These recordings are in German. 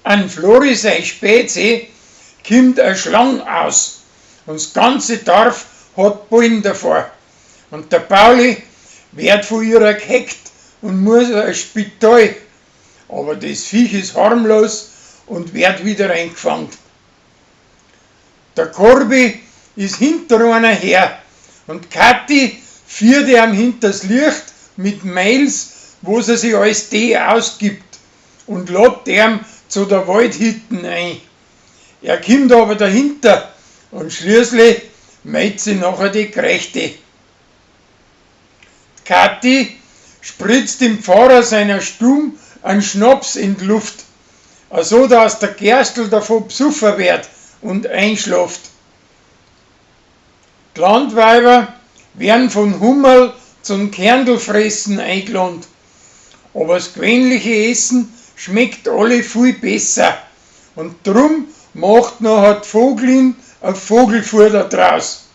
An Flori sei Spezi kommt eine Schlange aus und das ganze Dorf hat Bullen davor. Und der Pauli wird von ihr gehackt und muss ein Spital. Aber das Viech ist harmlos und wird wieder eingefangen. Der Korbi ist hinter einer her und Kathi führt ihm hinters Licht mit Mails, wo sie sich als die ausgibt und lädt ihm zu der Waldhütten ein. Er kommt aber dahinter und schließlich meldet sie nachher die Krächte. Kathi spritzt dem Pfarrer seiner Stumm einen Schnaps in die Luft, so dass der Gerstl davon besoffen wird und einschläft. Die Landweiber werden von Hummel zum Kerndelfressen eingeladen, aber das gewöhnliche Essen schmeckt alle viel besser und drum macht nachher die Vogelin ein Vogelfutter draus.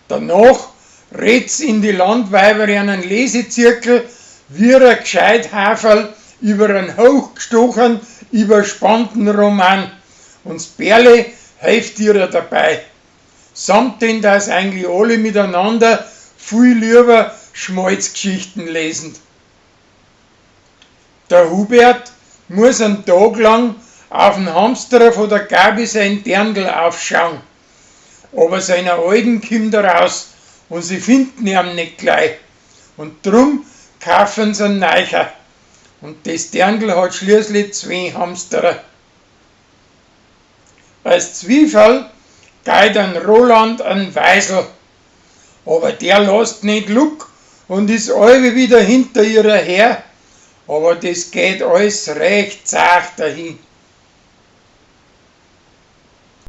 Danach redt's in die Landweiber einen Lesezirkel wie ein Gescheithaferl über einen hochgestochen, überspannten Roman und das Bärle hilft ihr dabei. Samt denn, dass eigentlich alle miteinander viel lieber Schmalzgeschichten lesen. Der Hubert muss einen Tag lang auf den Hamsterer von der Gabi sein Dirndl aufschauen. Aber seine Alten kommt raus und sie finden ihn nicht gleich. Und drum kaufen sie einen Neicher. Und das Dirndl hat schließlich 2 Hamsterer. Als Zwiefel geht ein Roland ein Weisel. Aber der lässt nicht Luck und ist alle wieder hinter ihrer her. Aber das geht alles recht zart dahin.